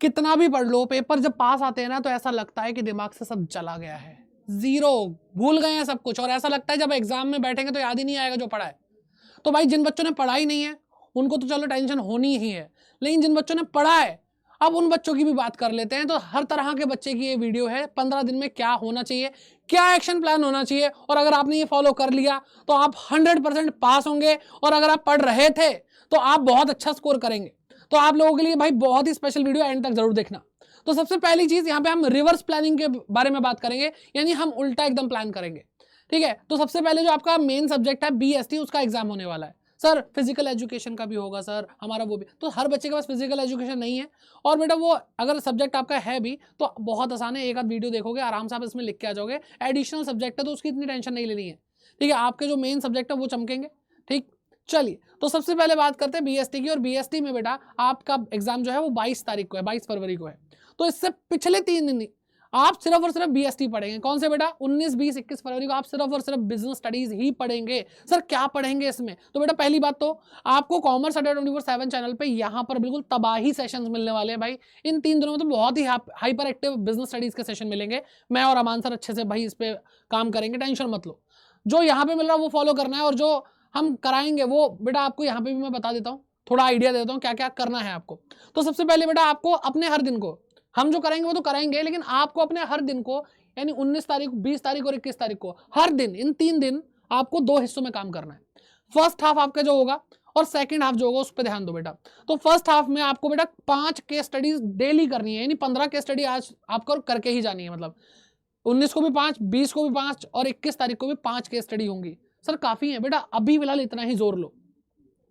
कितना भी पढ़ लो, पेपर जब पास आते हैं ना तो ऐसा लगता है कि दिमाग से सब चला गया है, जीरो, भूल गए हैं सब कुछ, और ऐसा लगता है जब एग्जाम में बैठेंगे तो याद ही नहीं आएगा जो पढ़ा है। तो भाई जिन बच्चों ने पढ़ा ही नहीं है उनको तो चलो टेंशन होनी ही है, लेकिन जिन बच्चों ने पढ़ा है, अब उन बच्चों की भी बात कर लेते हैं। तो हर तरह के बच्चे की ये वीडियो है, 15 दिन में क्या होना चाहिए, क्या एक्शन प्लान होना चाहिए, और अगर आपने ये फॉलो कर लिया तो आप 100% पास होंगे, और अगर आप पढ़ रहे थे तो आप बहुत अच्छा स्कोर करेंगे। तो आप लोगों के लिए भाई बहुत ही स्पेशल वीडियो, एंड तक जरूर देखना। तो सबसे पहली चीज यहाँ पे हम रिवर्स प्लानिंग के बारे में बात करेंगे, यानी हम उल्टा एकदम प्लान करेंगे, ठीक है। तो सबसे पहले जो आपका मेन सब्जेक्ट है BST, उसका एग्जाम होने वाला है। सर फिजिकल एजुकेशन का भी होगा सर हमारा, वो भी तो हर बच्चे के पास फिजिकल एजुकेशन नहीं है। और बेटा वो अगर सब्जेक्ट आपका है भी तो बहुत आसान है, एक आध वीडियो देखोगे आराम से आप इसमें लिख के आ जाओगे। एडिशनल सब्जेक्ट है तो उसकी इतनी टेंशन नहीं लेनी है, ठीक है। आपके जो मेन सब्जेक्ट है वो चमकेंगे, ठीक। चलिए तो सबसे पहले बात करते हैं BST की, और BST में बेटा आपका एग्जाम जो है वो 22 तारीख को है, 22 फरवरी को है। तो इससे पिछले 3 दिन आप सिर्फ और सिर्फ BST पढ़ेंगे। कौन से बेटा? 19, 20, 21 फरवरी को आप सिर्फ और सिर्फ बिजनेस स्टडीज ही पढ़ेंगे। सर क्या पढ़ेंगे इसमें? तो बेटा पहली बात तो आपको कॉमर्स अड्डा 24/7 चैनल पे यहाँ पर बिल्कुल तबाही सेशंस मिलने वाले हैं भाई। इन 3 दिनों में तो बहुत ही हाइपर एक्टिव बिजनेस स्टडीज के सेशन मिलेंगे। मैं और अमान सर अच्छे से भाई इस पे काम करेंगे, टेंशन मत लो। जो यहाँ पे मिल रहा है वो फॉलो करना है, और जो हम कराएंगे वो बेटा आपको यहाँ पे भी मैं बता देता हूँ, थोड़ा आइडिया देता हूँ क्या क्या करना है आपको। तो सबसे पहले बेटा आपको अपने हर दिन को, हम जो करेंगे वो तो करेंगे, लेकिन आपको अपने हर दिन को यानी 19 तारीख, 20 तारीख और 21 तारीख को हर दिन, इन 3 दिन आपको 2 हिस्सों में काम करना है। फर्स्ट हाफ आपका जो होगा और सेकंड हाफ जो होगा उस पर ध्यान दो बेटा। तो फर्स्ट हाफ में आपको बेटा 5 केस स्टडीज डेली करनी है, यानी 15 केस स्टडी आज आपको करके ही जानी है। मतलब 19 को भी 5, 20 को भी 5 और 21 तारीख को भी 5 केस स्टडी होंगी। सर काफी है बेटा, अभी फिलहाल इतना ही जोर लो,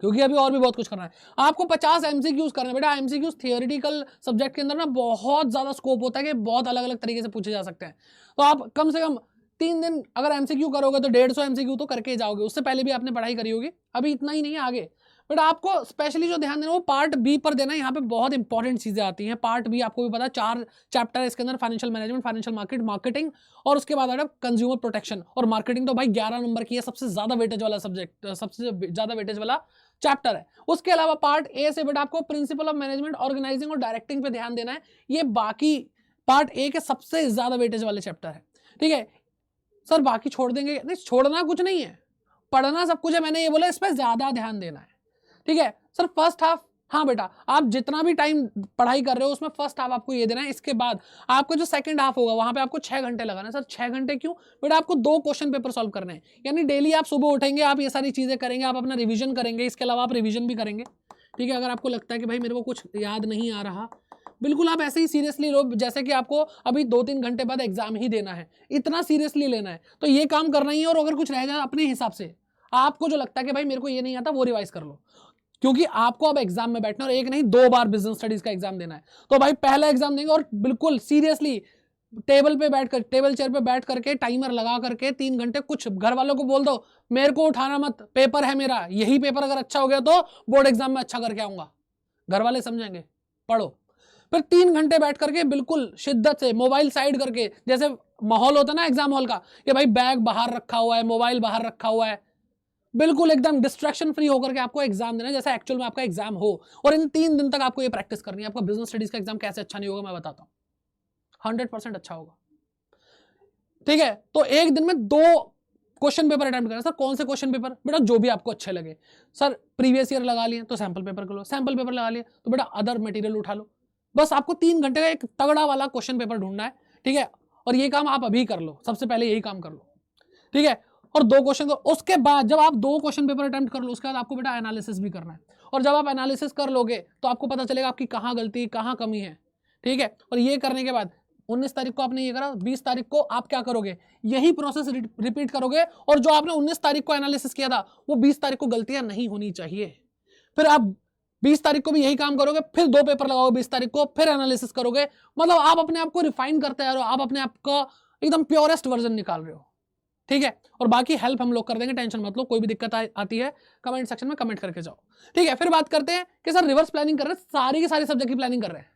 क्योंकि अभी और भी बहुत कुछ करना है। आपको 50 MCQs करने बेटा। MCQs थियोरिटिकल सब्जेक्ट के अंदर ना बहुत ज्यादा स्कोप होता है कि बहुत अलग अलग तरीके से पूछे जा सकते हैं। तो आप कम से कम 3 दिन अगर MCQ करोगे तो 150 MCQ तो करके ही जाओगे। उससे पहले भी आपने पढ़ाई करी होगी, अभी इतना ही नहीं है आगे। बट आपको स्पेशली जो ध्यान देना वो पार्ट B पर देना है। यहाँ पे बहुत इंपॉर्टेंट चीजें आती हैं। पार्ट B आपको भी पता है 4 चैप्टर है इसके अंदर, फाइनेंशियल मैनेजमेंट, फाइनेंशियल मार्केटिंग, और उसके बाद आता है कंज्यूमर प्रोटेक्शन। और मार्केटिंग तो भाई 11 नंबर की है, सबसे ज्यादा वेटेज वाला सब्जेक्ट, सबसे ज्यादा वेटेज वाला चैप्टर है। उसके अलावा पार्ट A से बेटा आपको प्रिंसिपल ऑफ मैनेजमेंट, ऑर्गेनाइजिंग और डायरेक्टिंग पे ध्यान देना है। ये बाकी पार्ट A के सबसे ज्यादा वेटेज वाले चैप्टर है, ठीक है। सर बाकी छोड़ देंगे? नहीं, छोड़ना कुछ नहीं है, पढ़ना सब कुछ है। मैंने ये बोला इस पर ज्यादा ध्यान देना है, ठीक है। सर फर्स्ट हाफ, हाँ बेटा आप जितना भी टाइम पढ़ाई कर रहे हो उसमें फर्स्ट हाफ आपको ये देना है। इसके बाद आपको जो सेकंड हाफ होगा वहां पे आपको 6 घंटे लगाना है। सर 6 घंटे क्यों? बेटा आपको 2 क्वेश्चन पेपर सॉल्व करने हैं, यानी डेली आप सुबह उठेंगे, आप ये सारी चीजें करेंगे, आप अपना रिवीजन करेंगे, इसके अलावा आप रिवीजन भी करेंगे, ठीक है। अगर आपको लगता है कि भाई मेरे को कुछ याद नहीं आ रहा, बिल्कुल आप ऐसे ही सीरियसली लो जैसे कि आपको अभी 2-3 घंटे बाद एग्जाम ही देना है, इतना सीरियसली लेना है। तो ये काम करना ही है, और अगर कुछ रह जाए अपने हिसाब से, आपको जो लगता है कि भाई मेरे को ये नहीं आता वो रिवाइज कर लो, क्योंकि आपको अब एग्जाम में बैठना, और एक नहीं 2 बार बिजनेस स्टडीज का एग्जाम देना है। तो भाई पहला एग्जाम देंगे और बिल्कुल सीरियसली टेबल पे बैठकर, टेबल चेयर पे बैठ करके टाइमर लगा करके 3 घंटे, कुछ घर वालों को बोल दो मेरे को उठाना मत, पेपर है मेरा, यही पेपर अगर अच्छा हो गया तो बोर्ड एग्जाम में अच्छा करके आऊंगा, घर वाले समझेंगे, पढ़ो। फिर 3 घंटे बैठ करके बिल्कुल शिद्दत से मोबाइल साइड करके, जैसे माहौल होता है ना एग्जाम हॉल का कि भाई बैग बाहर रखा हुआ है, मोबाइल बाहर रखा हुआ है, बिल्कुल एकदम डिस्ट्रैक्शन फ्री होकर के आपको एग्जाम देना है जैसे एक्चुअल में आपका एग्जाम हो। और इन 3 दिन तक आपको ये प्रैक्टिस करनी है। आपका बिजनेस स्टडीज का एग्जाम कैसे अच्छा नहीं होगा मैं बताता हूँ, 100% अच्छा होगा, ठीक है। तो एक दिन में 2 क्वेश्चन पेपर अटेम्प्ट करना। सर कौन से क्वेश्चन पेपर? बेटा जो भी आपको अच्छे लगे। सर प्रीवियस ईयर लगा लिए तो सैंपल पेपर कर लो, सैंपल पेपर लगा लिए तो बेटा अदर मटेरियल उठा लो। बस आपको 3 घंटे का एक तगड़ा वाला क्वेश्चन पेपर ढूंढना है, ठीक है। और ये काम आप अभी कर लो, सबसे पहले यही काम कर लो, ठीक है। और 2 क्वेश्चन, उसके बाद जब आप 2 क्वेश्चन पेपर अटेम्प्ट कर लो उसके बाद आपको बेटा एनालिसिस भी करना है। और जब आप एनालिसिस कर लोगे तो आपको पता चलेगा आपकी कहाँ गलती, कहाँ कमी है, ठीक है। और ये करने के बाद 19 तारीख को आपने ये करा, 20 तारीख को आप क्या करोगे, यही प्रोसेस रिपीट करोगे। और जो आपने 19 तारीख को एनालिसिस किया था वो 20 तारीख को गलतियां नहीं होनी चाहिए। फिर आप 20 तारीख को भी यही काम करोगे, फिर 2 पेपर लगाओगे 20 तारीख को, फिर एनालिसिस करोगे। मतलब आप अपने आप को रिफाइन करते जा रहे हो, आप अपने आप का एकदम प्योरेस्ट वर्जन निकाल रहे हो, ठीक है। और बाकी हेल्प हम लोग कर देंगे, टेंशन मत लो। कोई भी दिक्कत आती है कमेंट सेक्शन में कमेंट करके जाओ, ठीक है। फिर बात करते हैं कि सर रिवर्स प्लानिंग कर रहे हैं, सारी के सारे सब्जेक्ट की प्लानिंग कर रहे हैं,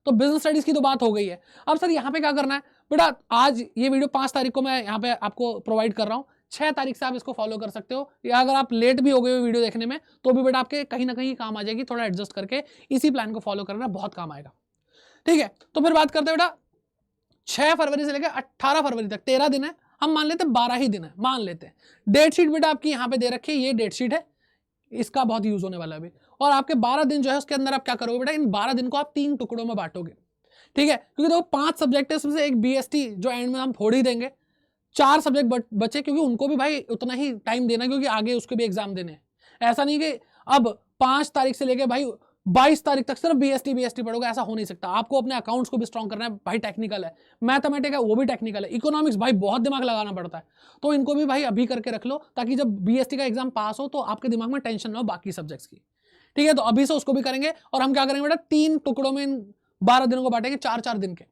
तो बिजनेस स्टडीज की तो बात हो गई है। अब सर यहाँ पे क्या करना है बेटा, आज ये वीडियो 5 तारीख को मैं यहाँ पे आपको प्रोवाइड कर रहा हूँ, 6 तारीख से आप इसको फॉलो कर सकते हो, या अगर आप लेट भी हो गए वीडियो देखने में तो भी बेटा आपके कहीं ना कहीं काम आ जाएगी। थोड़ा एडजस्ट करके इसी प्लान को फॉलो करना बहुत काम आएगा। ठीक है, तो फिर बात करते हैं बेटा 6 फरवरी से लेकर 18 फरवरी तक 13 दिन है, हम मान लेते हैं 12 ही दिन है, मान लेते हैं। डेट शीट बेटा आपकी यहाँ पे दे रखी है, ये डेट शीट है, इसका बहुत यूज होने वाला है अभी। और आपके 12 दिन जो है उसके अंदर आप क्या करोगे बेटा, इन 12 दिन को आप 3 टुकड़ों में बांटोगे, ठीक है, क्योंकि देखो 5 सब्जेक्ट है, उसमें से एक बीएसटी जो एंड में हम फोड़ ही देंगे, 4 सब्जेक्ट बचे, क्योंकि उनको भी भाई उतना ही टाइम देना, क्योंकि आगे उसके भी एग्जाम देने हैं। ऐसा नहीं कि अब 5 तारीख से लेके भाई 22 तारीख तक सिर्फ बीएसटी पढ़ोगे, ऐसा हो नहीं सकता। आपको अपने अकाउंट्स को भी स्ट्रॉन्ग करना है भाई, टेक्निकल है, मैथमेटिक्स है वो भी टेक्निकल है, इकोनॉमिक्स भाई बहुत दिमाग लगाना पड़ता है, तो इनको भी भाई अभी करके रख लो, ताकि जब बीएसटी का एग्जाम पास हो तो आपके दिमाग में टेंशन ना हो बाकी सब्जेक्ट्स की, ठीक है। तो अभी से उसको भी करेंगे, और हम क्या करेंगे बेटा 3 टुकड़ों में इन 12 दिनों को बांटेंगे, 4-4 दिन के,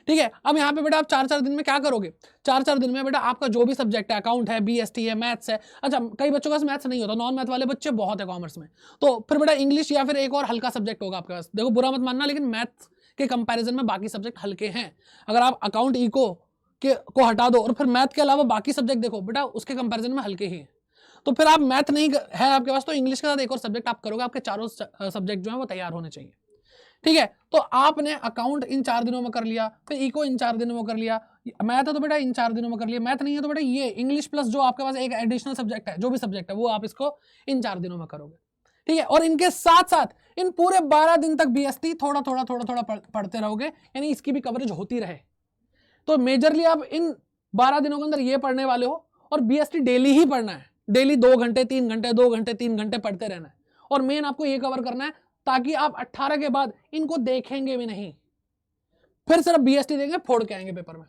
ठीक है। अब यहाँ पे बेटा आप 4-4 दिन में क्या करोगे, 4-4 दिन में बेटा आपका जो भी सब्जेक्ट है, अकाउंट है, बीएसटी है, मैथ्स है, अच्छा कई बच्चों का मैथ्स नहीं होता, नॉन मैथ वाले बच्चे बहुत है कॉमर्स में, तो फिर बेटा इंग्लिश या फिर एक और हल्का सब्जेक्ट होगा आपके पास। देखो बुरा मत मानना, लेकिन मैथ्स के कंपैरिजन में बाकी सब्जेक्ट हल्के हैं। अगर आप अकाउंट इको को हटा दो और फिर मैथ के अलावा बाकी सब्जेक्ट देखो बेटा, उसके कंपैरिजन में हल्के ही हैं। तो फिर आप मैथ नहीं है आपके पास, तो इंग्लिश के साथ एक और सब्जेक्ट आप करोगे, आपके चारों सब्जेक्ट जो है वो तैयार होने चाहिए, ठीक है। तो आपने अकाउंट इन 4 दिनों में कर लिया, फिर इको इन 4 दिनों में कर लिया, मैथ है तो बेटा इन 4 दिनों में कर लिया, मैथ नहीं है तो बेटा ये इंग्लिश प्लस जो आपके पास एक एडिशनल सब्जेक्ट है, जो भी सब्जेक्ट है वो आप इसको इन 4 दिनों में करोगे, ठीक है। और इनके साथ साथ इन पूरे 12 दिन तक बीएसटी थोड़ा थोड़ा पढ़ते रहोगे, यानी इसकी भी कवरेज होती रहे। तो मेजरली आप इन 12 दिनों के अंदर ये पढ़ने वाले हो, और बीएसटी डेली ही पढ़ना है, डेली 2 घंटे 3 घंटे 2 घंटे 3 घंटे पढ़ते रहना है, और मेन आपको ये कवर करना है, ताकि आप 18 के बाद इनको देखेंगे भी नहीं, फिर सिर्फ बीएसटी देंगे, फोड़ के आएंगे पेपर में,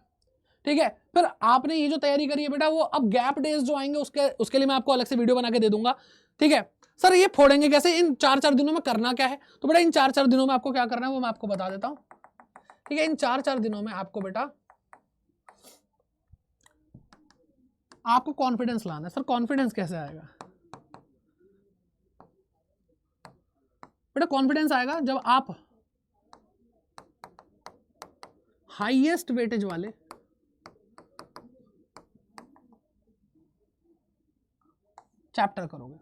ठीक है। फिर आपने ये जो तैयारी करी है बेटा, वो अब गैप डेज जो आएंगे उसके लिए मैं आपको अलग से वीडियो बना के दे दूंगा, ठीक है। सर ये फोड़ेंगे कैसे, इन 4-4 दिनों में करना क्या है, तो बेटा इन 4-4 दिनों में आपको क्या करना है वो मैं आपको बता देता हूं, ठीक है। इन 4-4 दिनों में आपको बेटा आपको कॉन्फिडेंस लाना है। सर कॉन्फिडेंस कैसे आएगा, बेटा कॉन्फिडेंस आएगा जब आप हाईएस्ट वेटेज वाले चैप्टर करोगे।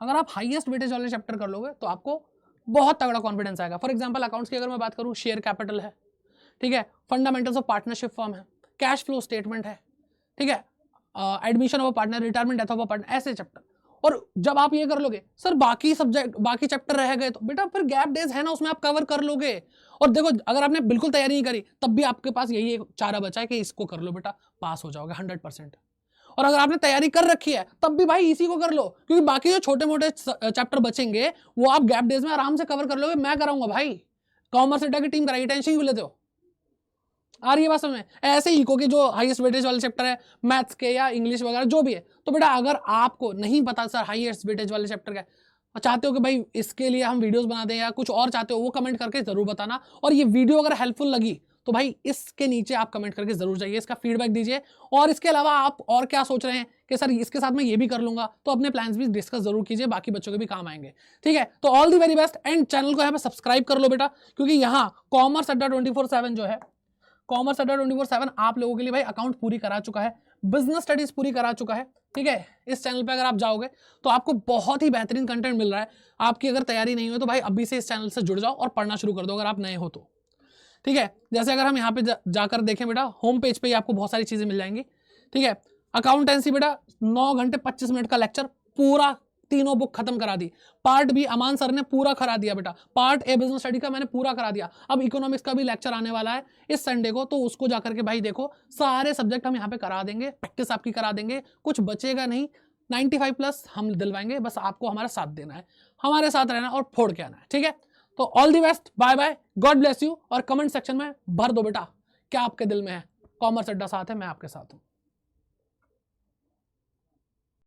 अगर आप हाईएस्ट वेटेज वाले चैप्टर कर लोगे तो आपको बहुत तगड़ा कॉन्फिडेंस आएगा। फॉर एग्जांपल अकाउंट्स की अगर मैं बात करूं, शेयर कैपिटल है, ठीक है, फंडामेंटल्स ऑफ पार्टनरशिप फर्म है, कैश फ्लो स्टेटमेंट है, ठीक है, admission of a partner, retirement death of a partner, ऐसे चैप्टर। और जब आप ये कर लोगे, सर बाकी सब्जेक्ट बाकी चैप्टर रह गए, तो बेटा फिर गैप डेज है ना, उसमें आप कवर कर लोगे। और देखो अगर आपने बिल्कुल तैयारी नहीं करी तब भी आपके पास यही एक चारा बचा है कि इसको कर लो बेटा, पास हो जाओगे 100%। और अगर आपने तैयारी कर रखी है तब भी भाई इसी को कर लो, क्योंकि बाकी जो छोटे मोटे चैप्टर बचेंगे वो आप गैप डेज में आराम से कवर कर लोगे। मैं कराऊंगा भाई, कॉमर्स सेटा की टीम कराएगी, टेंशन क्यों लेते हो। आ रही है बात समझ में। ऐसे इको के जो हाईएस्ट वेटेज वाले चैप्टर है, मैथ्स के या इंग्लिश वगैरह जो भी है, तो बेटा अगर आपको नहीं पता सर हाईएस्ट वेटेज वाले चैप्टर का चाहते हो कि भाई इसके लिए हम वीडियोस बना दें या कुछ और चाहते हो, वो कमेंट करके जरूर बताना। और ये वीडियो अगर हेल्पफुल लगी तो भाई इसके नीचे आप कमेंट करके जरूर जाइए, इसका फीडबैक दीजिए। और इसके अलावा आप और क्या सोच रहे हैं कि सर इसके साथ मैं ये भी कर लूंगा, तो अपने प्लान्स भी डिस्कस जरूर कीजिए, बाकी बच्चों के भी काम आएंगे, ठीक है। तो all the very best, and channel को यहाँ पे सब्सक्राइब कर लो बेटा, क्योंकि यहाँ कॉमर्स अड्डा 24/7 जो है, कॉमर्स अड्डा 24/7 आप लोगों के लिए भाई अकाउंट पूरी करा चुका है, बिजनेस स्टडीज पूरी करा चुका है, ठीक है। इस चैनल पे अगर आप जाओगे तो आपको बहुत ही बेहतरीन कंटेंट मिल रहा है। आपकी अगर तैयारी नहीं हो तो भाई अभी से इस चैनल से जुड़ जाओ और पढ़ना शुरू कर दो अगर आप नए हो तो, ठीक है। जैसे अगर हम यहाँ पे जाकर देखें बेटा, होम पेज पे ही आपको बहुत सारी चीजें मिल जाएंगी, ठीक है। अकाउंटेंसी बेटा 9 घंटे 25 मिनट का लेक्चर, पूरा तीनों बुक खत्म करा दी। पार्ट बी अमान सर ने पूरा करा दिया बेटा, पार्ट ए बिजनेस स्टडी का मैंने पूरा करा दिया। अब इकोनॉमिक्स का भी लेक्चर आने वाला है इस संडे को, तो उसको जाकर के भाई देखो, सारे सब्जेक्ट हम यहाँ पे करा देंगे, प्रैक्टिस आपकी करा देंगे, कुछ बचेगा नहीं, 95+ हम दिलवाएंगे। बस आपको हमारा साथ देना है, हमारे साथ रहना और फोड़ के आना है, ठीक है। तो all the best, bye bye, God bless you. और कमेंट सेक्शन में भर दो बेटा क्या आपके दिल में है। कॉमर्स अड्डा साथ है, मैं आपके साथ हूँ।